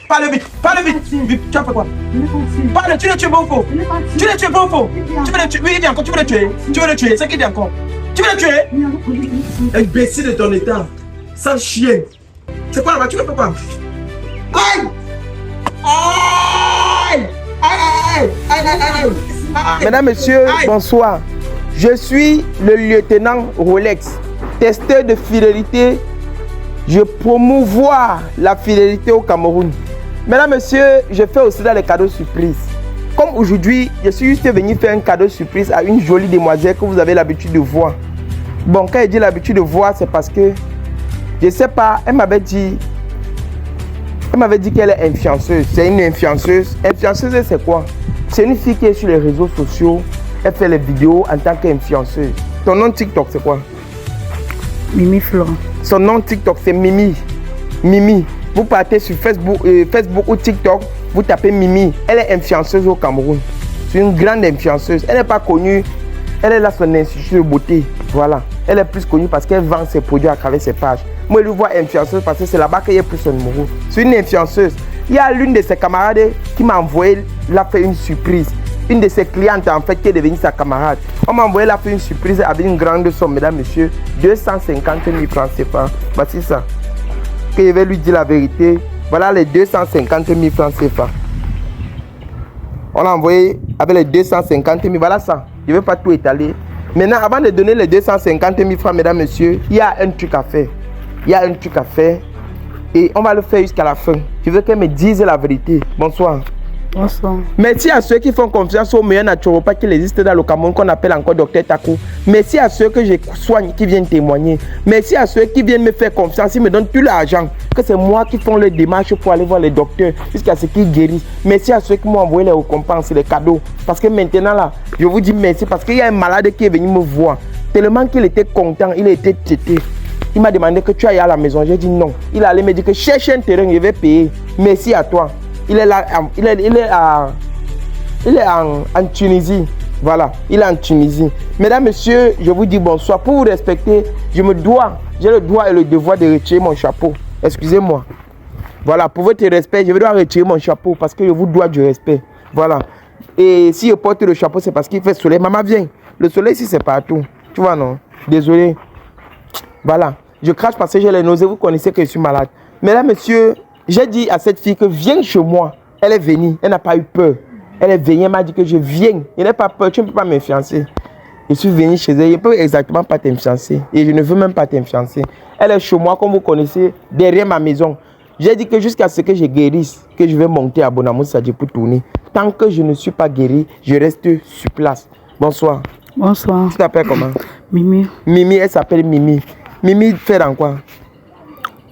Parle vite. Tu as fait quoi? Parle, tu le tues bon faux. Tu le tues bon faux. Tu veux le tuer. Oui, il dit encore, tu veux le tuer. C'est qui dit encore? Tu veux le tuer? Imbécile de ton état. Sans chien. C'est quoi là-bas? Tu veux faire quoi? Aïe! Mesdames, Messieurs, bonsoir. Je suis le lieutenant Rolex, testeur de fidélité. Je promouvois la fidélité au Cameroun. Mesdames, Messieurs, je fais aussi dans les cadeaux surprises. Comme aujourd'hui, je suis juste venu faire un cadeau surprise à une jolie demoiselle que vous avez l'habitude de voir. Bon, quand je dis l'habitude de voir, c'est parce que, je ne sais pas, elle m'avait dit qu'elle est influenceuse. C'est une influenceuse. Influenceuse, c'est quoi? C'est une fille qui est sur les réseaux sociaux. Elle fait les vidéos en tant qu'influenceuse. Ton nom TikTok, c'est quoi? Mimi Florent. Son nom TikTok, c'est Mimi. Mimi. Vous partez sur Facebook ou TikTok, vous tapez Mimi. Elle est influenceuse au Cameroun. C'est une grande influenceuse. Elle n'est pas connue. Elle est là son institut de beauté. Voilà. Elle est plus connue parce qu'elle vend ses produits à travers ses pages. Moi, je lui vois influenceuse parce que c'est là-bas qu'il y a plus son numéro. C'est une influenceuse. Il y a l'une de ses camarades qui m'a envoyé, l'a fait une surprise. Une de ses clientes, en fait, qui est devenue sa camarade. On m'a envoyé, l'a fait une surprise avec une grande somme, mesdames, messieurs. 250 000 francs CFA. Voici ça. Que je vais lui dire la vérité. Voilà les 250 000 francs CFA. On l'a envoyé avec les 250 000. Voilà ça. Je ne vais pas tout étaler. Maintenant, avant de donner les 250 000 francs, mesdames, messieurs, il y a un truc à faire. Et on va le faire jusqu'à la fin. Je veux qu'elle me dise la vérité. Bonsoir. Bonsoir. Merci à ceux qui font confiance au meilleur naturopathe qu'il existe dans le Cameroun, qu'on appelle encore Docteur Takou. Merci à ceux que je soigne, qui viennent témoigner. Merci à ceux qui viennent me faire confiance, ils me donnent tout l'argent. Que c'est moi qui font les démarches pour aller voir les docteurs jusqu'à ce qu'ils guérissent. Merci à ceux qui m'ont envoyé les récompenses, les cadeaux. Parce que maintenant là, je vous dis merci parce qu'il y a un malade qui est venu me voir. Tellement qu'il était content, il a été traité. Il m'a demandé que tu ailles à la maison. J'ai dit non. Il allait me dire que cherche un terrain, je vais payer. Merci à toi. Il est là, il est en Tunisie. Voilà, il est en Tunisie. Mesdames, messieurs, je vous dis bonsoir. Pour vous respecter, j'ai le droit et le devoir de retirer mon chapeau. Excusez-moi. Voilà, pour votre respect, je vais devoir retirer mon chapeau parce que je vous dois du respect. Voilà. Et si je porte le chapeau, c'est parce qu'il fait soleil. Maman, viens. Le soleil ici, c'est partout. Tu vois, non? Désolé. Voilà. Je crache parce que j'ai les nausées. Vous connaissez que je suis malade. Mesdames, messieurs, j'ai dit à cette fille que viens chez moi. Elle est venue. Elle n'a pas eu peur. Elle est venue. Elle m'a dit que je viens. Elle n'a pas peur. Tu ne peux pas m'influencer. Je suis venu chez elle. Je ne peux exactement pas t'influencer. Et je ne veux même pas t'influencer. Elle est chez moi, comme vous connaissez, derrière ma maison. J'ai dit que jusqu'à ce que je guérisse, que je vais monter à Bonamou Sadji pour tourner. Tant que je ne suis pas guéri, je reste sur place. Bonsoir. Bonsoir. Tu t'appelles comment? Mimi. Mimi, elle s'appelle Mimi. Mimi fait dans quoi?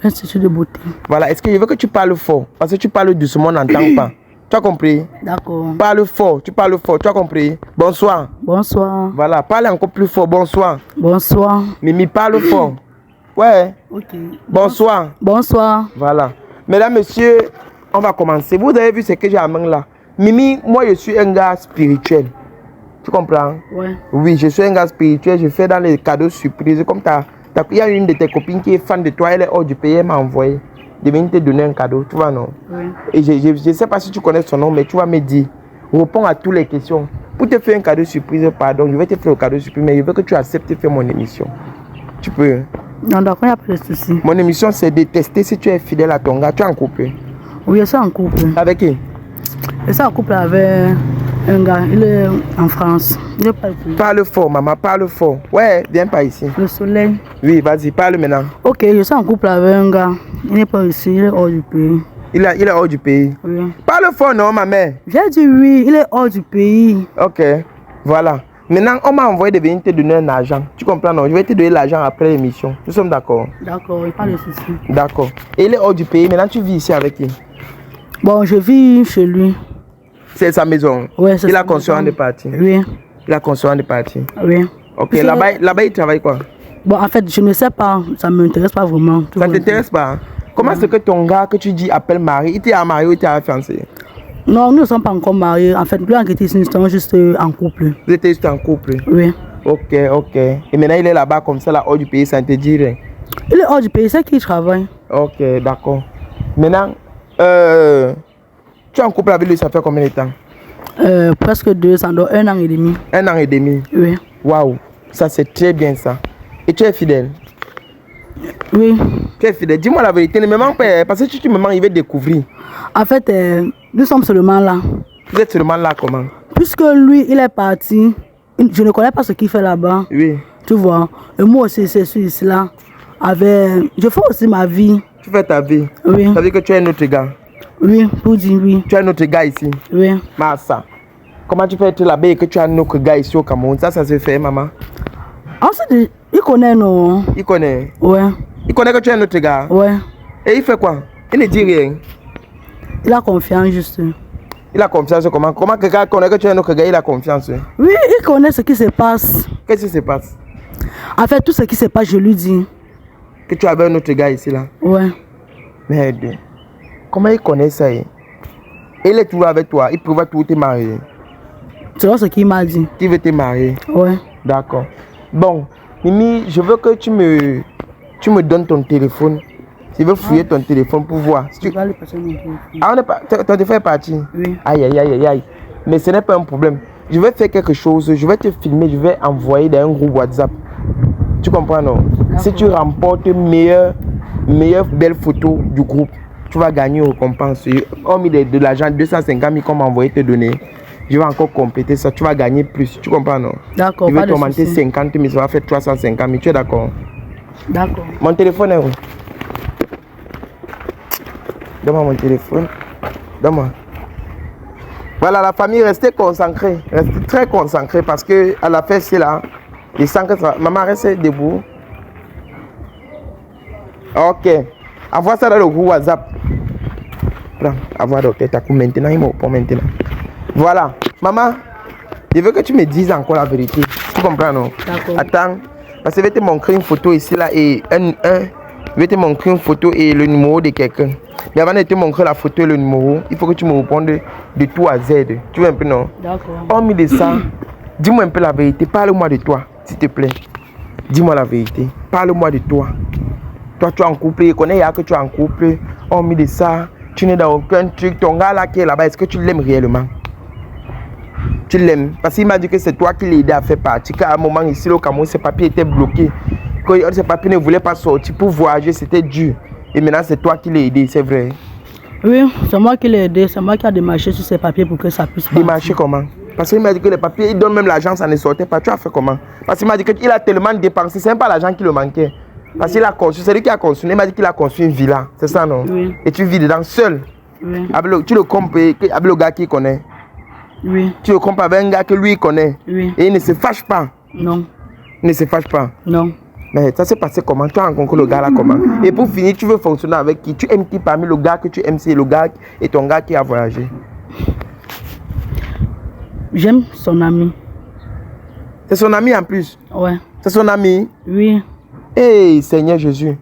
Institut de beauté. Voilà, est-ce que je veux que tu parles fort? Parce que tu parles doucement, on n'entend pas. Tu as compris? D'accord. Parle fort, tu parles fort, tu as compris? Bonsoir. Bonsoir. Voilà, parle encore plus fort, bonsoir. Bonsoir. Mimi, parle fort. Ouais. Ok. Bonsoir. Bonsoir. Voilà. Mesdames, messieurs, on va commencer. Vous avez vu ce que j'ai à main là? Mimi, moi je suis un gars spirituel. Tu comprends? Ouais. Oui, je suis un gars spirituel, je fais dans les cadeaux surprises. Comme il y a une de tes copines qui est fan de toi, elle est hors du pays, elle m'a envoyé de venir te donner un cadeau, tu vois, non? Oui. Et je ne sais pas si tu connais son nom, mais tu vas me dire, réponds à toutes les questions. Pour te faire un cadeau surprise, pardon, je vais te faire un cadeau surprise, mais je veux que tu acceptes de faire mon émission. Tu peux? Non, d'accord, il n'y a pas de souci. Mon émission, c'est de tester si tu es fidèle à ton gars. Tu es en couple? Oui, je suis en couple. Avec qui? Je suis en couple avec un gars, il est en France. Il est pas ici. Parle fort, maman, parle fort. Ouais, viens pas ici. Le soleil. Oui, vas-y, parle maintenant. Ok, je suis en couple avec un gars. Il n'est pas ici, il est hors du pays. Il est hors du pays. Oui. Parle fort, non, ma mère? J'ai dit oui, il est hors du pays. Ok, voilà. Maintenant, on m'a envoyé de venir te donner un argent. Tu comprends, non? Je vais te donner l'argent après l'émission. Nous sommes d'accord? D'accord, il n'y a pas de souci. D'accord. Et il est hors du pays. Maintenant, tu vis ici avec qui? Bon, je vis chez lui. C'est sa maison? Oui, c'est Il sa a construit maison. des parties? Oui. Il a construit des parties? Oui. Ok, là-bas, il travaille quoi? Bon, en fait, je ne sais pas. Ça ne m'intéresse pas vraiment. Ça ne t'intéresse pas? Comment est-ce que ton gars que tu dis appelle Marie, il t'est marié ou il t'est fiancé? Non, nous ne sommes pas encore mariés. En fait, nous sommes juste en couple. Vous étiez juste en couple? Oui. Ok, ok. Et maintenant, il est là-bas comme ça, là, hors du pays, ça ne te dit rien? Il est hors du pays, c'est qui travaille. Ok, d'accord. Maintenant, Tu es en couple avec lui, ça fait combien de temps? Presque 2 ans, donc 1 an et demi. 1 an et demi? Oui. Waouh, ça c'est très bien ça. Et tu es fidèle? Oui. Tu es fidèle. Dis-moi la vérité, ne me manque pas, parce que si tu me manques, il va découvrir. En fait, nous sommes seulement là. Vous êtes seulement là comment? Puisque lui, il est parti, je ne connais pas ce qu'il fait là-bas. Oui. Tu vois. Et moi aussi, je suis ici là. Je fais aussi ma vie. Tu fais ta vie? Oui. Ça veut dire que tu es un autre gars? Oui, pour dire oui. Tu es un autre gars ici? Oui. Massa. Comment tu peux être là-bas et que tu as un autre gars ici au Cameroun? Ça se fait, maman? Ensuite, il connaît nous. Il connaît? Ouais. Il connaît que tu es un autre gars? Ouais. Et il fait quoi? Il ne dit rien? Il a confiance, juste. Il a confiance comment? Comment quelqu'un connaît que tu es un autre gars, il a confiance? Oui, il connaît ce qui se passe. Qu'est-ce qui se passe? En fait, tout ce qui se passe, je lui dis. Que tu avais un autre gars ici là? Ouais. Merde. Comment il connaît ça? Il est toujours avec toi, il prévoit tout te marier. C'est ce qu'il m'a dit. Tu veux te marier? Ouais. D'accord. Bon, Mimi, je veux que tu me donnes ton téléphone. Je veux fouiller ton téléphone pour voir. Si tu... Je vais aller passer mon téléphone. Ah, on est pas... Ton téléphone est parti? Oui. Aïe, aïe, aïe, aïe, aïe. Mais ce n'est pas un problème. Je vais faire quelque chose, je vais te filmer, je vais envoyer dans un groupe WhatsApp. Tu comprends, non? Si tu remportes meilleure belle photo du groupe, tu vas gagner une récompense. On mis de l'argent, 250 000 qu'on m'a envoyé te donner. Je vais encore compléter ça, tu vas gagner plus. Tu comprends, non? D'accord. Je vais t'augmenter 50 000, ça va faire 350 000. Tu es d'accord? D'accord. Mon téléphone est où? Donne-moi mon téléphone. Donne-moi. Voilà, la famille, restez concentrée. Restez très concentrée parce que à la fête, c'est là. Je sens que ça... Maman, reste debout. Ok. Envoie ça dans le groupe WhatsApp. Prends. Envoie docteur Takou maintenant. Il me répond maintenant. Voilà. Maman, je veux que tu me dises encore la vérité. Tu comprends, non? D'accord. Attends. Parce que je vais te montrer une photo ici, là, et je vais te montrer une photo et le numéro de quelqu'un. Mais avant de te montrer la photo et le numéro, il faut que tu me répondes de tout à Z. Tu vois un peu, non? D'accord. Hormis de ça, dis-moi un peu la vérité. Parle-moi de toi, s'il te plaît. Dis-moi la vérité. Parle-moi de toi. Toi, tu es en couple. Je connais que tu es en couple. Hormis de ça, tu n'es dans aucun truc. Ton gars là qui est là-bas, est-ce que tu l'aimes réellement? Tu l'aimes? Parce qu'il m'a dit que c'est toi qui l'as aidé à faire partie. Qu'à un moment ici, au Cameroun, ses papiers étaient bloqués. Que ses papiers ne voulaient pas sortir pour voyager, c'était dur. Et maintenant, c'est toi qui l'as aidé, c'est vrai? Oui, c'est moi qui l'ai aidé. C'est moi qui a démarché sur ses papiers pour que ça puisse partir. Démarché comment? Parce qu'il m'a dit que les papiers, il donne même l'argent, ça ne sortait pas. Tu as fait comment? Parce qu'il m'a dit qu'il a tellement dépensé, c'est même pas l'argent qui le manquait. Parce qu'il a construit, c'est lui qui a construit. Il m'a dit qu'il a construit une villa, c'est ça, non? Oui. Et tu vis dedans seul? Oui. Tu le comptes avec le gars qui connaît? Oui. Tu le comptes avec un gars que lui connaît? Oui. Et il ne se fâche pas? Non. Il ne se fâche pas? Non. Mais ça s'est passé comment? Tu as rencontré le gars là comment? Et pour finir, tu veux fonctionner avec qui? Tu aimes qui parmi le gars que tu aimes? C'est le gars et ton gars qui a voyagé? J'aime son ami. C'est son ami en plus? Ouais. C'est son ami? Oui. Hey, Seigneur Jésus.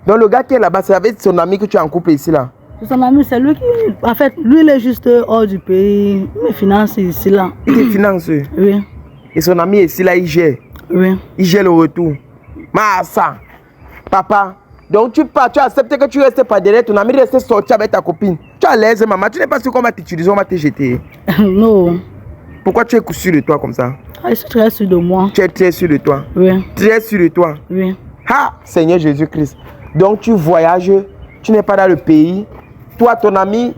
Donc le gars qui est là-bas, c'est avec son ami que tu es en couple ici là? C'est son ami, c'est lui qui... En fait, lui, il est juste hors du pays. Il me finance ici là. Il te finance? Oui. Et son ami ici là, il gère? Oui. Il gère le retour? Massa, papa, donc tu pars, tu acceptes que tu restes pas derrière ton ami, rester sorti avec ta copine. Tu es à l'aise, maman, tu n'es pas sûr qu'on va t'utiliser, on va te jeter. Non. Pourquoi tu es sûr de toi comme ça? Je suis très sûr de moi. Tu es très sûr de toi? Oui. Très sûr de toi? Oui. Ah, Seigneur Jésus-Christ. Donc tu voyages, tu n'es pas dans le pays. Toi, ton ami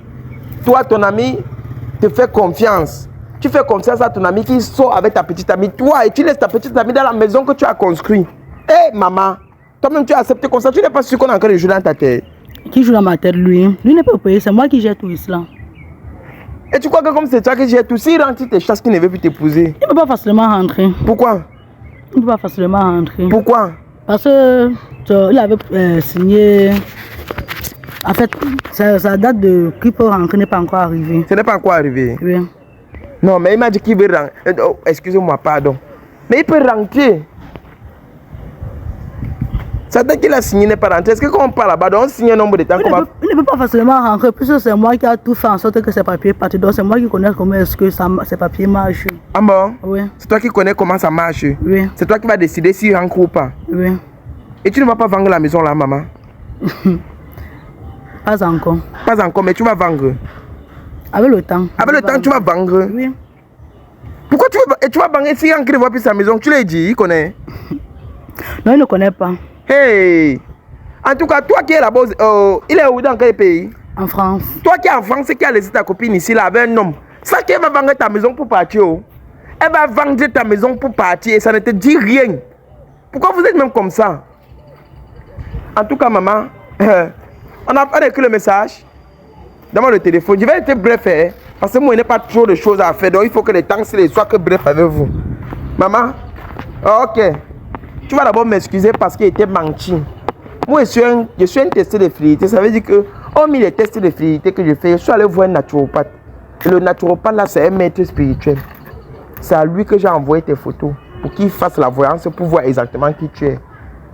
te fait confiance. Tu fais confiance à ton ami qui sort avec ta petite amie. Toi, et tu laisses ta petite amie dans la maison que tu as construite. Eh, maman, toi-même tu as accepté comme ça. Tu n'es pas sûr qu'on a encore joué dans ta tête. Qui joue dans ma tête, lui? Lui ne peut payer, c'est moi qui gère tout ici là. Et tu crois que comme c'est toi qui gère tout, s'il rentre, il te chasse qu'il ne veut plus t'épouser. Il ne peut pas facilement rentrer. Pourquoi? Il ne peut pas facilement rentrer. Pourquoi? Parce que il avait signé. En fait, sa date de qui peut rentrer n'est pas encore arrivée. Ce n'est pas encore arrivé. Oui. Non, mais il m'a dit qu'il veut rentrer. Oh, excusez-moi, pardon. Mais il peut rentrer. Ça date qu'il a signé n'est pas rentré. Est-ce que quand on parle là-bas, on signe un nombre de temps qu'on va... Il ne peut pas facilement rentrer, puisque c'est moi qui a tout fait en sorte que ses papiers partent. Donc c'est moi qui connais comment est-ce que ses papiers marchent. Ah bon? Oui. C'est toi qui connais comment ça marche? Oui. C'est toi qui vas décider s'il rentre ou pas? Oui. Et tu ne vas pas vendre la maison là, maman? Pas encore. Pas encore, mais tu vas vendre. Avec le temps. Avec le temps, tu vas vendre. Oui. Pourquoi tu vas vendre si Henri ne voit plus sa maison? Tu l'as dit, il connaît. Non, il ne connaît pas. Hey! En tout cas, toi qui es là-bas, il est où dans quel pays? En France. Toi qui es en France et qui a laissé ta copine ici, là, avec un homme. Ça qui va vendre ta maison pour partir. Oh. Elle va vendre ta maison pour partir et ça ne te dit rien. Pourquoi vous êtes même comme ça? En tout cas, maman, on a écrit le message dans le téléphone. Je vais être bref, hein, parce que moi, il n'y a pas trop de choses à faire. Donc, il faut que les temps soient que bref avec vous. Maman, ok. Tu vas d'abord m'excuser parce qu'il était menti. Moi, je suis un testeur de fluidité. Ça veut dire que, hormis les tests de fluidité que je fais, je suis allé voir un naturopathe. Et le naturopathe, là, c'est un maître spirituel. C'est à lui que j'ai envoyé tes photos pour qu'il fasse la voyance pour voir exactement qui tu es.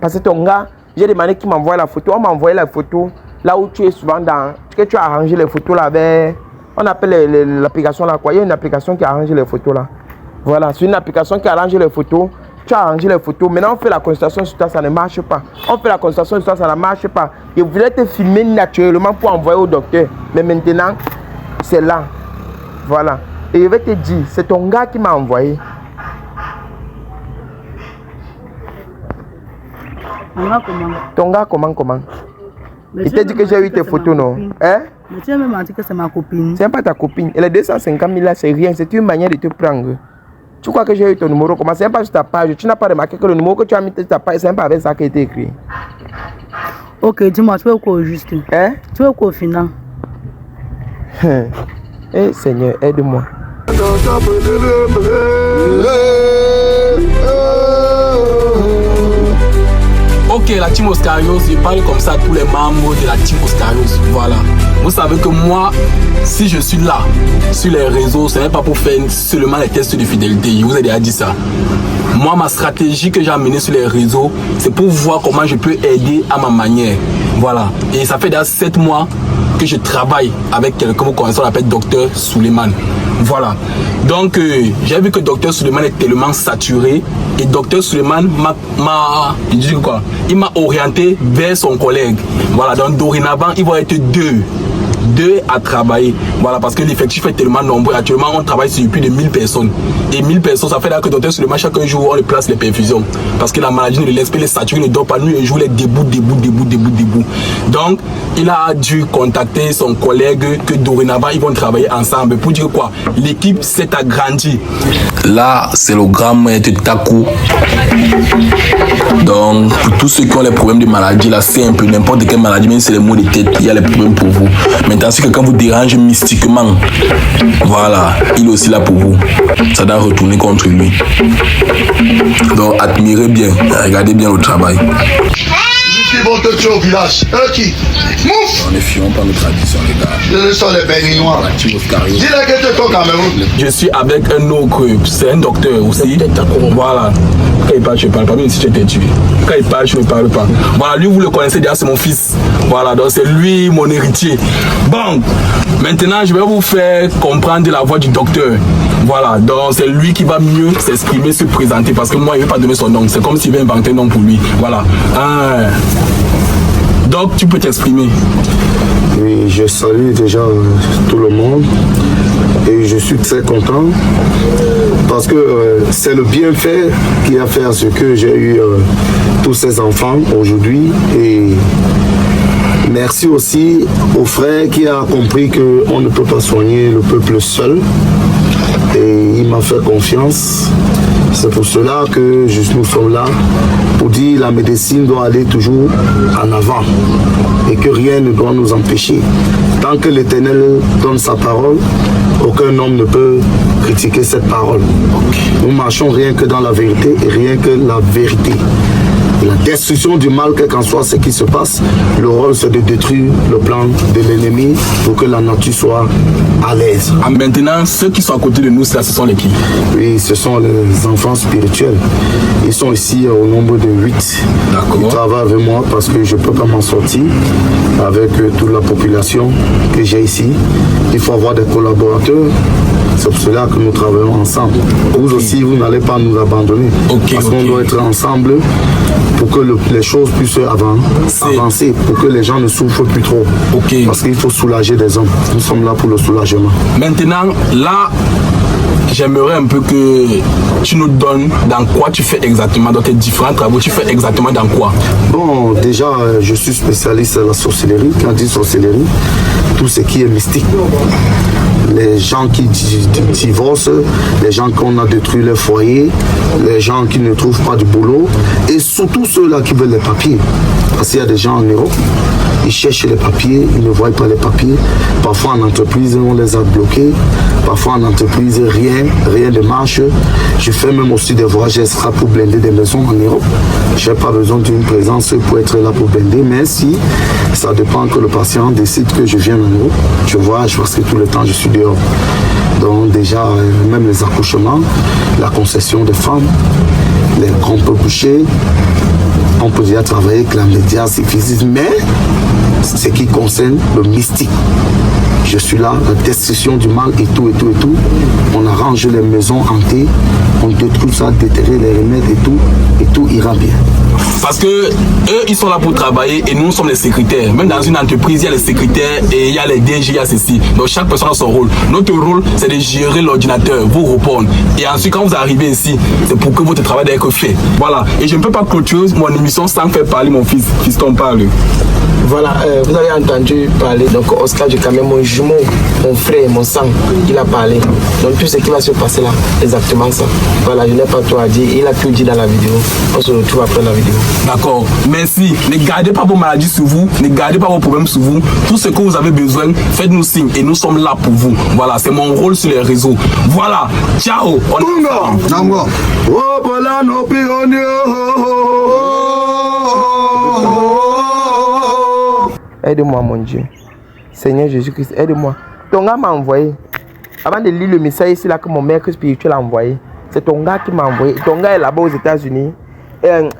Parce que ton gars, j'ai demandé qu'il m'envoie la photo. On m'a envoyé la photo là où tu es souvent dans. Que tu as arrangé les photos là avec. On appelle l'application là quoi. Il y a une application qui arrange les photos là. Voilà, c'est une application qui arrange les photos. Tu as arrangé les photos. Maintenant, on fait la consultation sur toi, ça ne marche pas. On fait la consultation sur toi, ça ne marche pas. Je voulais te filmer naturellement pour envoyer au docteur. Mais maintenant, c'est là. Voilà. Et je vais te dire, c'est ton gars qui m'a envoyé. Mon gars, comment? Ton gars, comment? Mais Il t'a dit que j'ai eu tes photos, non? Hein? Mais tu as même dit que c'est ma copine. C'est pas ta copine. Et les 250 000 là, c'est rien. C'est une manière de te prendre. Tu crois que j'ai eu ton numéro? Comment? C'est pas sur ta page. Tu n'as pas remarqué que le numéro que tu as mis sur ta page, c'est pas avec ça qui a été écrit. Ok, dis-moi, tu veux quoi au juste? Hein? Tu veux quoi au final? Eh Seigneur, aide-moi. Ok, la team Oscarios, je parle comme ça à tous les membres de la team Oscarios. Voilà. Vous savez que moi, si je suis là, sur les réseaux, ce n'est pas pour faire seulement les tests de fidélité. Je vous ai déjà dit ça. Moi, ma stratégie que j'ai amenée sur les réseaux, c'est pour voir comment je peux aider à ma manière. Voilà. Et ça fait déjà 7 mois que je travaille avec quelqu'un, vous connaissez, on l'appelle Dr Suleiman. Voilà. Donc, j'ai vu que Dr Suleiman est tellement saturé. Et Dr Suleiman il m'a orienté vers son collègue. Voilà. Donc, dorénavant, il va être deux à travailler. Voilà, parce que l'effectif est tellement nombreux. Actuellement, on travaille sur plus de 1000 personnes. Et 1000 personnes, ça fait là que Dr Suleiman, chaque jour, on lui place les perfusions. Parce que la maladie ne le laisse pas, les saturés ne dort pas. Nous, un jour, les debout. Donc, il a dû contacter son collègue que dorénavant, ils vont travailler ensemble. Pour dire quoi? L'équipe s'est agrandie. Là, c'est le grand maître Taku. Donc, pour tous ceux qui ont les problèmes de maladie, là, c'est un peu n'importe quelle maladie, même si c'est les maux de tête, il y a les problèmes pour vous. Maintenant, si quelqu'un vous dérange mystiquement, voilà, il est aussi là pour vous. Ça doit retourner contre lui. Donc, admirez bien, regardez bien le travail. Qui vont te tuer au village? Qui? Mouf! On est fiers par nos traditions, les gars. Ce sont les béninois. Dis-le que tu es au Cameroun. Je suis avec un autre, c'est un docteur aussi. Voilà. Quand il parle, je ne parle pas, même si tu étais tué. Quand il parle, je ne parle pas. Voilà, lui, vous le connaissez déjà, c'est mon fils. Voilà, donc c'est lui mon héritier. Bon, maintenant, je vais vous faire comprendre la voix du docteur. Voilà, donc c'est lui qui va mieux s'exprimer, se présenter, parce que moi, il ne veut pas donner son nom. C'est comme s'il veut inventer un nom pour lui. Voilà. Donc, tu peux t'exprimer. Oui, je salue déjà tout le monde et je suis très content parce que c'est le bienfait qui a fait à ce que j'ai eu tous ces enfants aujourd'hui et merci aussi au frère qui a compris qu'on ne peut pas soigner le peuple seul et il m'a fait confiance. C'est pour cela que nous sommes là pour dire que la médecine doit aller toujours en avant et que rien ne doit nous empêcher. Tant que l'Éternel donne sa parole, aucun homme ne peut critiquer cette parole. Nous marchons rien que dans la vérité et rien que la vérité. La destruction du mal, quel qu'en soit ce qui se passe, le rôle c'est de détruire le plan de l'ennemi pour que la nature soit à l'aise. Maintenant, ceux qui sont à côté de nous, ce sont les qui? Oui, ce sont les enfants spirituels. Ils sont ici au nombre de 8. D'accord. Ils travaillent avec moi parce que je ne peux pas m'en sortir avec toute la population que j'ai ici. Il faut avoir des collaborateurs. C'est pour cela que nous travaillons ensemble. Vous aussi, vous n'allez pas nous abandonner. Parce qu'on doit être ensemble pour que les choses puissent avancer, pour que les gens ne souffrent plus trop. Ok. Parce qu'il faut soulager des hommes. Nous sommes là pour le soulagement. Maintenant, là, j'aimerais un peu que tu nous donnes dans quoi tu fais exactement, dans tes différents travaux, tu fais exactement dans quoi? Bon, déjà, je suis spécialiste de la sorcellerie. Quand on dit sorcellerie, tout ce qui est mystique. Les gens qui divorcent, les gens qu'on a détruit leur foyer, les gens qui ne trouvent pas de boulot, et surtout ceux-là qui veulent les papiers. Parce qu'il y a des gens en Europe, ils cherchent les papiers, ils ne voient pas les papiers. Parfois en entreprise, on les a bloqués. Parfois en entreprise, rien ne marche. Je fais même aussi des voyages extra pour blinder des maisons en Europe. Je n'ai pas besoin d'une présence pour être là pour blinder, mais si ça dépend que le patient décide que je viens en Europe, je voyage parce que tout le temps je suis dehors. Donc déjà, même les accouchements, la concession des femmes, les groupes couchés, on peut déjà travailler avec la médias physique, mais ce qui concerne le mystique. Je suis là, la destruction du mal et tout. On arrange les maisons hantées, on détruit ça, déterrer les remèdes et tout ira bien. Parce que eux, ils sont là pour travailler et nous sommes les secrétaires. Même dans une entreprise, il y a les secrétaires et il y a les DG, il y a ceci. Donc chaque personne a son rôle. Notre rôle, c'est de gérer l'ordinateur, vous répondre. Et ensuite, quand vous arrivez ici, c'est pour que votre travail doit être fait. Voilà. Et je ne peux pas clôturer mon émission sans faire parler mon fils. Fiston parle. Voilà, vous avez entendu parler, donc Oscar j'ai quand même mon jumeau, mon frère, mon sang, il a parlé. Donc tout ce qui va se passer là, exactement ça. Voilà, je n'ai pas tout à dire, il a tout dit dans la vidéo. On se retrouve après la vidéo. D'accord, merci. Ne gardez pas vos maladies sur vous, ne gardez pas vos problèmes sur vous. Tout ce que vous avez besoin, faites-nous signe et nous sommes là pour vous. Voilà, c'est mon rôle sur les réseaux. Voilà, ciao. Aide-moi, mon Dieu. Seigneur Jésus-Christ, aide-moi. Ton gars m'a envoyé. Avant de lire le message ici là que mon maître spirituel a envoyé, c'est ton gars qui m'a envoyé. Ton gars est là-bas aux États-Unis.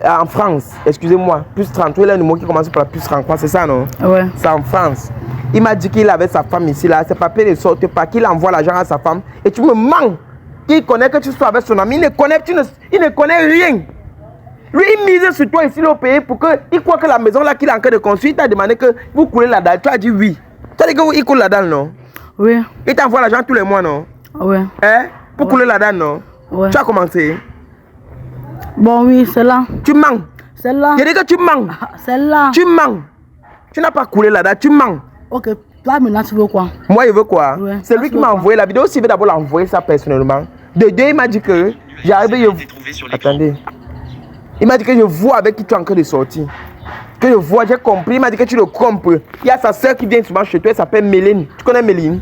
En France, excusez-moi, plus 30. Il a un numéro qui commence par la plus 33, c'est ça, non? Ouais. C'est en France. Il m'a dit qu'il avait sa femme ici là. Ses papiers ne sortent pas, qu'il envoie l'argent à sa femme. Et tu me mens. Qu'il connaît que tu sois avec son ami. Il ne connaît rien. Lui, il mise sur toi ici au pays pour que il croit que la maison là qu'il est en train de construire, il t'a demandé que vous coulez la dalle. Tu as dit oui. Tu as dit qu'il coule la dalle, non? Oui. Il t'envoie l'argent tous les mois, non? Oui. Hein? Pour couler la dalle, non? Ouais. Tu as commencé. Bon, oui, c'est là. Tu mens. C'est là. Je dis que tu mens. C'est là. Tu mens. Tu n'as pas coulé la dalle, tu mens. Ok, là maintenant tu veux quoi? Moi, il veut quoi? Ouais. C'est lui qui m'a envoyé la vidéo. S'il veut d'abord l'envoyer ça personnellement. De deux, il m'a dit que j'arrive. Attendez. Il m'a dit que je vois avec qui tu es en train de sortir. Que je vois, j'ai compris. Il m'a dit que tu le comprends. Il y a sa soeur qui vient souvent chez toi, elle s'appelle Méline. Tu connais Méline?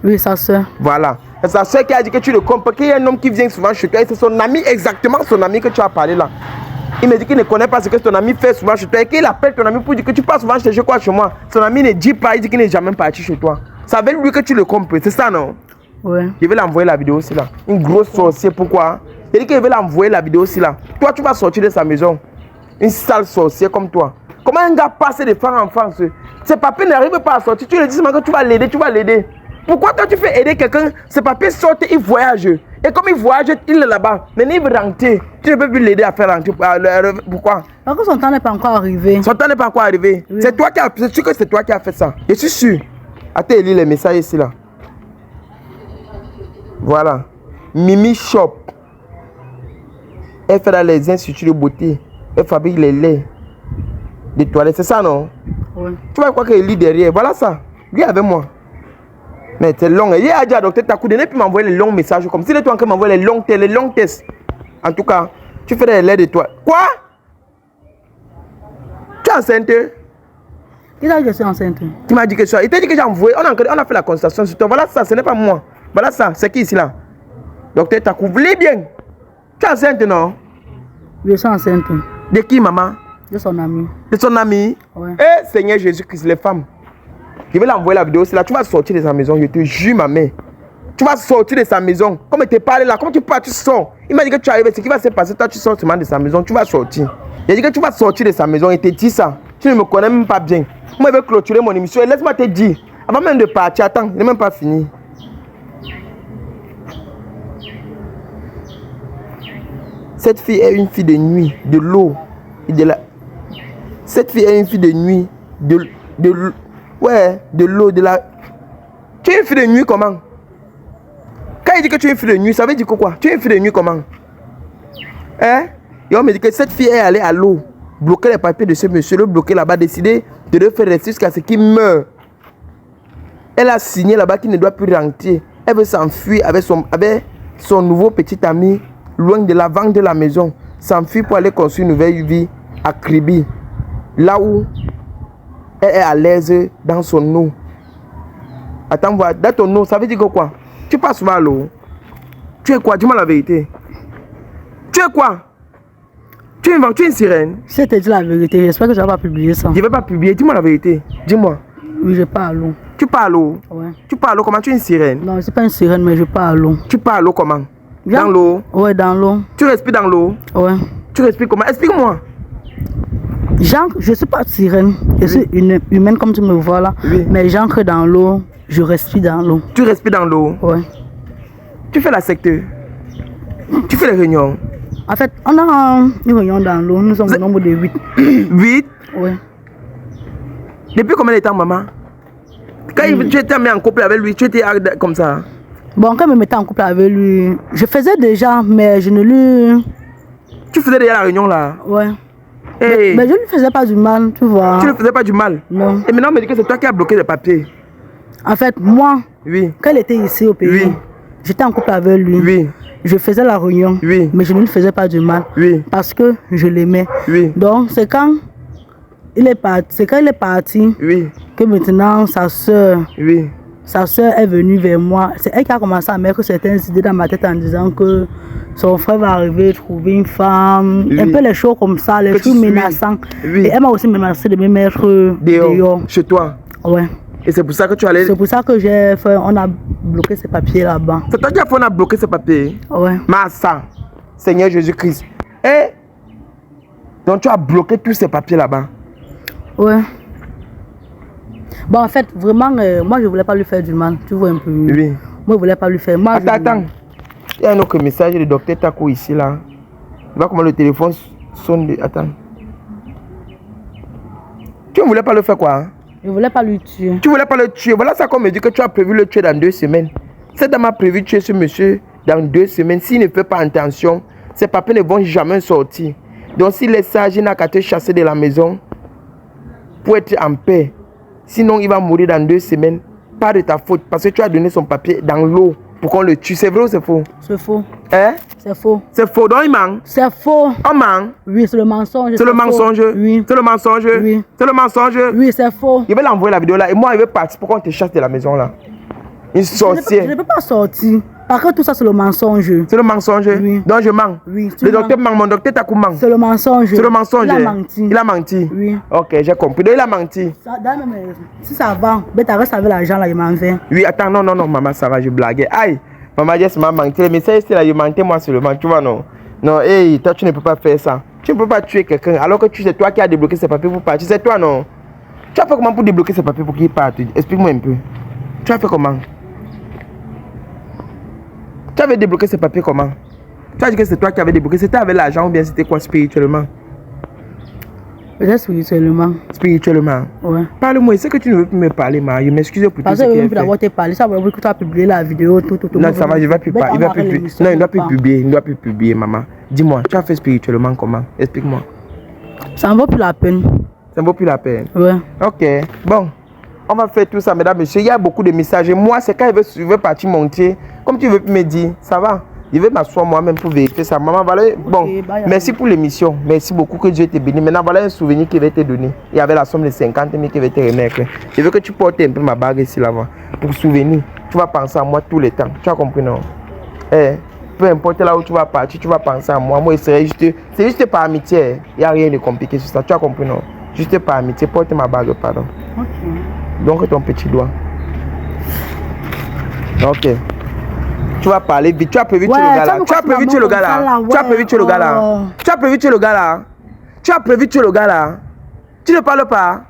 Oui, sa soeur. Voilà. C'est sa soeur qui a dit que tu le comprends. Qu'il y a un homme qui vient souvent chez toi et c'est son ami, exactement son ami que tu as parlé là. Il me dit qu'il ne connaît pas ce que ton ami fait souvent chez toi et qu'il appelle ton ami pour dire que tu passes souvent chercher quoi chez moi. Son ami ne dit pas, il dit qu'il n'est jamais parti chez toi. Ça veut dire que tu le comprends, c'est ça non? Ouais. Je vais l'envoyer la vidéo aussi là. Une grosse sorcière, pourquoi? Il dit qu'il veut l'envoyer la vidéo aussi là. Toi, tu vas sortir de sa maison. Une sale sorcière comme toi. Comment un gars passe de femme en France? Ses papiers n'arrivent pas à sortir. Tu lui dis que tu vas l'aider, tu vas l'aider. Pourquoi toi tu fais aider quelqu'un? Ses papiers sortent, il voyage. Et comme il voyage, il est là-bas. Maintenant il veut rentrer. Tu ne peux plus l'aider à faire rentrer. Pourquoi? Parce que son temps n'est pas encore arrivé. Son temps n'est pas encore arrivé. Oui. C'est toi qui as fait. C'est sûr que c'est toi qui as fait ça. Je suis sûr. Attends, lis les messages ici là. Voilà. Mimi Shop. Elle fait dans les instituts de beauté. Elle fabrique les laits des toilettes. C'est ça, non? Oui. Tu vas croire qu'elle lit derrière. Voilà ça. Viens avec moi. Mais c'est long. Il a dit à docteur Takou de ne plus m'envoyer les longs messages comme si tu es en train de m'envoyer les longs tests. En tout cas, tu fais des laits de toilette. Quoi? Tu es enceinte? Qui t'a dit que je suis enceinte? Tu m'as dit que ça. Il t'a dit que j'ai envoyé. On a fait la consultation sur toi. Voilà ça, ce n'est pas moi. Voilà ça. C'est qui ici là? Docteur Takou, lis bien. Tu es enceinte, non? Je suis enceinte. De qui, maman? De son ami. De son ami? Oui. Eh, Seigneur Jésus-Christ, les femmes. Je vais l'envoyer la vidéo. C'est là, tu vas sortir de sa maison. Je te jure, ma mère. Tu vas sortir de sa maison. Comme il te parle là, comme tu pars, tu sors. Il m'a dit que tu arrives. Ce qui va se passer, toi, tu sors seulement de sa maison. Tu vas sortir. Il a dit que tu vas sortir de sa maison. Il te dit ça. Tu ne me connais même pas bien. Moi, je vais clôturer mon émission. Et laisse-moi te dire. Avant même de partir, attends, je n'ai même pas fini. Cette fille est une fille de nuit, de l'eau. Cette fille est une fille de nuit. Ouais, de l'eau, de la... Tu es une fille de nuit comment? Quand il dit que tu es une fille de nuit, ça veut dire quoi? Tu es une fille de nuit comment? Hein? Et on me dit que cette fille est allée à l'eau, bloquer les papiers de ce monsieur, le bloquer là-bas, décider de le faire rester jusqu'à ce qu'il meure. Elle a signé là-bas qu'il ne doit plus rentrer. Elle veut s'enfuir avec son nouveau petit ami, loin de la vente de la maison. S'enfuir pour aller construire une nouvelle vie à Kribi. Là où elle est à l'aise dans son eau. Attends, voir, dans ton eau, ça veut dire quoi? Tu passes souvent à l'eau. Tu es quoi? Dis-moi la vérité. Tu es quoi? Tu es une sirène? Je te dis la vérité, j'espère que tu ne vas pas publier ça. Je ne vais pas publier, dis-moi la vérité. Dis-moi. Oui, je pars à l'eau. Tu pars à l'eau? Ouais. Tu pars à l'eau comment? Tu es une sirène? Non, je ne suis pas une sirène, mais je pars à l'eau. Tu pars à l'eau comment? Viens. Dans l'eau? Ouais, dans l'eau. Tu respires dans l'eau? Ouais. Tu respires comment? Explique-moi. Jean, je ne suis pas sirène. Je suis une humaine comme tu me vois là. Oui. Mais j'entre dans l'eau, je respire dans l'eau. Tu respires dans l'eau? Ouais. Tu fais la secte? Tu fais les réunions? En fait, on a une réunion dans l'eau. Nous sommes au nombre de 8. 8? Ouais. Depuis combien de temps, maman? Quand tu étais mis en couple avec lui, tu étais comme ça? Bon, quand je me mettais en couple avec lui, je faisais déjà, mais je ne lui... Tu faisais déjà la réunion là? Ouais. Hey. Mais je ne lui faisais pas du mal, tu vois. Tu ne faisais pas du mal? Non. Et maintenant, on me dit que c'est toi qui as bloqué les papiers. En fait, moi, Oui. quand il était ici au pays, Oui. j'étais en couple avec lui. Oui. Je faisais la réunion, Oui. mais je ne lui faisais pas du mal. Oui. Parce que je l'aimais. Oui. Donc, c'est quand il est parti, Oui. que maintenant sa soeur Oui. est venue vers moi. C'est elle qui a commencé à mettre certaines idées dans ma tête en disant que son frère va arriver, trouver une femme, Oui. un peu les choses comme ça, les Que tu choses suis. menaçantes. Oui. Et elle m'a aussi menacé de me mettre dehors. Chez toi. Ouais. Et c'est pour ça que tu allais... C'est pour ça que on a bloqué ces papiers là-bas. C'est toi qui as bloqué ces papiers? Ouais. Massa, Seigneur Jésus-Christ. Et donc tu as bloqué tous ces papiers là-bas? Ouais. Bon, en fait, vraiment, moi, je voulais pas lui faire du mal. Tu vois un peu. Oui. Moi, je voulais pas lui faire mal. Attends. Il y a un autre message du docteur Taku ici, là. Tu vois comment le téléphone sonne. Attends. Tu ne voulais pas le faire quoi? Hein? Je voulais pas lui tuer. Tu voulais pas le tuer. Voilà ça qu'on me dit que tu as prévu le tuer dans 2 semaines. Cette dame a prévu de tuer ce monsieur dans 2 semaines. S'il ne fait pas attention, ses papiers ne vont jamais sortir. Donc s'il est sage, il n'a qu'à te chasser de la maison pour être en paix. Sinon, il va mourir dans 2 semaines. Pas de ta faute. Parce que tu as donné son papier dans l'eau pour qu'on le tue. C'est vrai ou c'est faux? C'est faux. Hein? C'est faux. C'est faux. Donc il ment. C'est faux. On ment. Oui, c'est le mensonge. C'est le mensonge. Oui. C'est le mensonge. Oui. C'est le mensonge. Oui, c'est faux. Je vais l'envoyer la vidéo là. Et moi, il veut partir pour qu'on te chasse de la maison là. Une sorcière. Je ne peux pas sortir. Par contre, tout ça, c'est le mensonge. C'est le mensonge. Oui. Donc je mens. Oui, tu Le mens. docteur ment. Mon docteur Taku ment. C'est le mensonge. C'est le mensonge. Il a menti. Il a menti. Oui. Ok, j'ai compris. Donc il a menti. Ça, si ça va, mais tu restes avec l'argent là, il m'en fait. Oui, attends, non, maman, ça va, je blaguais. Aïe, maman, juste m'a menti. Le message, c'est là, je mentais moi seulement, tu vois, non? Non, hey, toi, tu ne peux pas faire ça. Tu ne peux pas tuer quelqu'un alors que c'est toi qui as débloqué ses papiers pour partir. C'est toi, non? Tu as fait comment pour débloquer ses papiers pour qu'il parte? Explique-moi un peu. Tu as fait comment? Tu avais débloqué ses papiers comment? Tu as dit que c'est toi qui avais débloqué. C'était avec l'argent ou bien c'était quoi spirituellement? Peut-être spirituellement. Spirituellement. Ouais. Parle-moi, c'est que tu ne veux plus me parler, ma. Je m'excuse pour tout Parce ce que qui je est veux plus fait. d'avoir te parler. Ça va que tu as publié la vidéo, tout. Non, ça va, je ne vais plus parler. Non, il ne doit plus publier. Il ne doit plus publier, maman. Dis-moi, tu as fait spirituellement comment? Explique-moi. Ça ne vaut plus la peine. Ça ne vaut plus la peine. Ouais. Ok, bon. On va faire tout ça, mesdames, messieurs. Il y a beaucoup de messages. Et moi, c'est quand je veux partir monter. Comme tu veux me dire, ça va. Je vais m'asseoir moi-même pour vérifier ça. Maman, voilà. Bon, bye, merci pour l'émission. Merci beaucoup, que Dieu te bénisse. Maintenant, voilà un souvenir qui va te donner. Il y avait la somme de 50 000 qui va te remettre. Je veux que tu portes un peu ma bague ici, là-bas. Pour souvenir. Tu vas penser à moi tout le temps. Tu as compris, non? Eh, peu importe là où tu vas partir, tu vas penser à moi. Moi, c'est juste par amitié. Il n'y a rien de compliqué sur ça. Tu as compris, non? Juste par amitié. Porte ma bague, pardon. Ok. Donc, ton petit doigt. Ok. Tu vas parler vite. Tu as prévu tuer le gars là. Tu as prévu tuer le gars là. Tu as prévu tuer le gars là. Tu as prévu tuer le gars là. Tu as prévu tuer le gars là. Tu ne parles pas.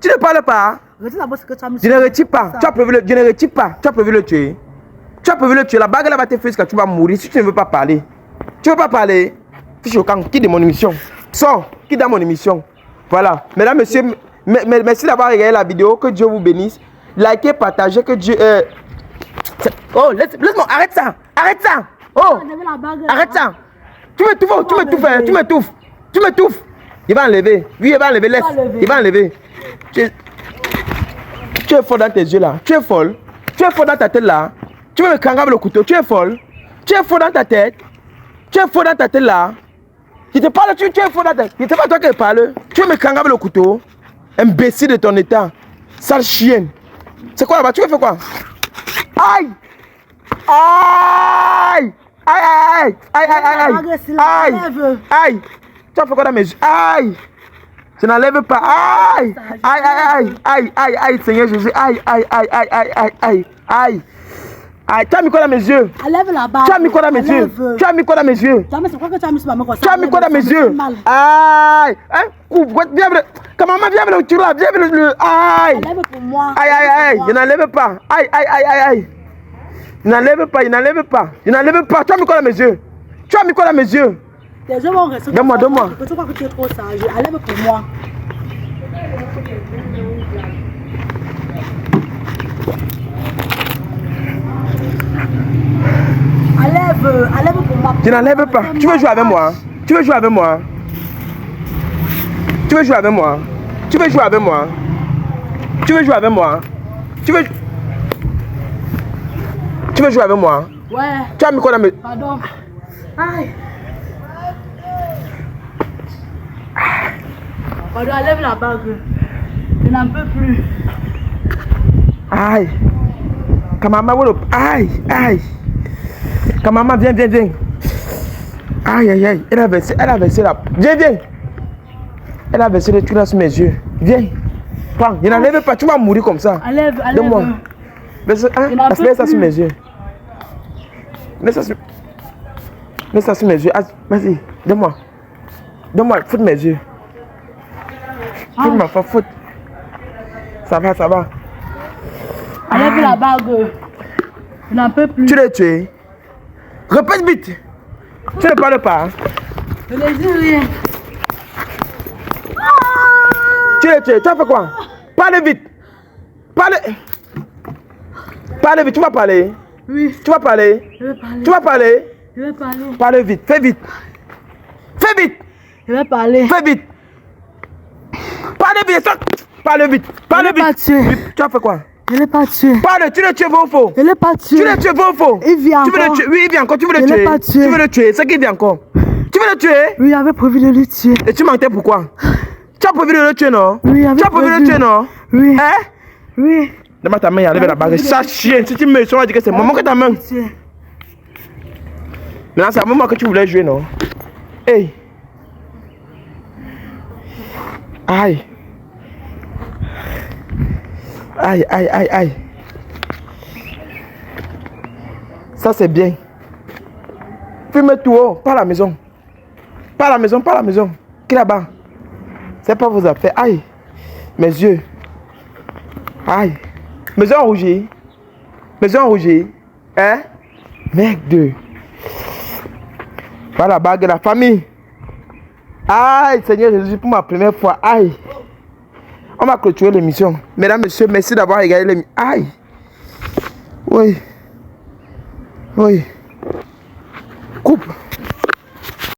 Tu ne parles pas. Je ne retire pas. Tu as prévu le... Je ne retire pas. Tu as prévu le tuer. Tu as prévu le tuer. La bague là va te faire jusqu'à tu vas mourir si tu ne veux pas parler. Tu ne veux pas parler. Fiche au camp. Quitte de mon émission. Sors. qui dans mon émission. Voilà. Mesdames, messieurs, merci d'avoir regardé la vidéo. Que Dieu vous bénisse. Likez, partagez, que Dieu... Oh, laisse-moi, arrête ça. Arrête ça. Oh, arrête ça. Tu m'étouffes. Il va enlever. Oui, il va enlever. Laisse. Il va enlever. Tu es folle dans tes yeux là. Tu es folle. Tu es folle dans ta tête là. Tu veux me cranger le couteau. Tu es folle. Tu es folle dans ta tête. Tu es folle dans ta tête là. Je te parle, tu es folle dans ta tête. C'est pas toi qui parle. Tu veux me cranger le couteau. Imbécile de ton état. Sale chienne. C'est quoi là-bas? Tu veux faire quoi? Aïe! Aïe! Aïe! Aïe! Aïe! Aïe! Aïe! Aïe! Tu as fait quoi dans mes yeux? Aïe! Je n'enlève pas. Aïe! Aïe! Aïe! Aïe! Aïe! Aïe! Seigneur Jésus. Aïe! Aïe! Aïe! Aïe! Aïe! Aïe! Aïe! Aïe! Aïe! Tu as mis quoi dans mes yeux? Enlève la barre. Tu as mis quoi dans mes yeux? Tu as mis quoi dans mes yeux? C'est quoi que tu as mis sur ma main comme ça? Tu as mis quoi dans mes yeux? Aïe! Viens, comment maman, viens le tiroir, viens le. Aïe! Enlève pour moi. Aïe! Aïe! Aïe! Je n'enlève pas. Aïe! Aïe! Aïe! Aïe! Aïe! Il n'enlève pas, il n'enlève pas. Il n'enlève pas. Tu as mis quoi dans mes yeux? Tu as mis quoi dans mes yeux? Tes yeux vont rester. Donne-moi, donne-moi. Tu crois que tu es trop sage. Enlève pour moi. Enlève pour moi. Je n'enlève pas. Tu veux jouer avec moi? Tu veux jouer avec moi? Tu veux jouer avec moi? Tu veux jouer avec moi? Tu veux jouer avec moi? Tu veux jouer avec moi? Ouais. Tu as mis quoi dans mes... Pardon. Aïe. Pardon, enlève la bague. Je n'en peux plus. Aïe. Kamama, aïe, aïe. Kamama, viens. Aïe, aïe, aïe. Elle a versé la... Viens. Elle a versé le truc sur mes yeux. Viens. Prends. Je n'enlève pas. Tu vas mourir comme ça. Enlève. Donne-moi. Laisse ça sur mes yeux. Laisse ça sur mes yeux. Vas-y, donne-moi. Foute mes yeux. Foute ma femme, foute. Ça va. Enlève la bague. Je n'en peux plus. Tu l'as tué. Répète vite. Tu ne parles pas. Je ne dis rien. Tu l'as tué. Tu as fait quoi? Parle vite. Parle vite. Tu vas parler. Oui. Tu vas parler. Je vais parler. Tu vas parler. Je vais parler. Parle vite. Fais vite. Je vais parler. Fais vite. Parle vite. Parle vite. Je l'ai pas tué. Tu as fait quoi? Je ne l'ai pas tué. Parle. Tu l'as tué vrai ou faux? Je ne l'ai pas tué. Tu l'as tué vrai ou faux? Il vient Tu veux encore. le tuer? Oui, il vient encore. Tu veux le Je l'ai tuer? pas tué. Tu veux le tuer? C'est qui vient encore? Tu veux le tuer? Oui, j'avais prévu de le tuer. Et tu mentais pourquoi? Tu as prévu de le tuer, non? Oui, j'avais Tu as prévu de le prévu. tuer, non? Oui. Hein? Oui. Demande ta main, il enlève la bague. Ça chien. Si tu me sors, on va dire que c'est maman que ta main. Tuer. Maintenant, c'est à moi que tu voulais jouer, non? Hey! Aïe! Aïe! Ça, c'est bien. Fume tout haut, pas à la maison. Pas à la maison. Qui est là-bas? C'est pas vos affaires. Aïe! Mes yeux. Aïe! Mes yeux enrougis. Hein? Merde! Voilà la bague de la famille. Aïe, Seigneur Jésus, pour ma première fois. Aïe. On va clôturer l'émission. Mesdames, messieurs, merci d'avoir regardé l'émission. Aïe. Oui. Coupe.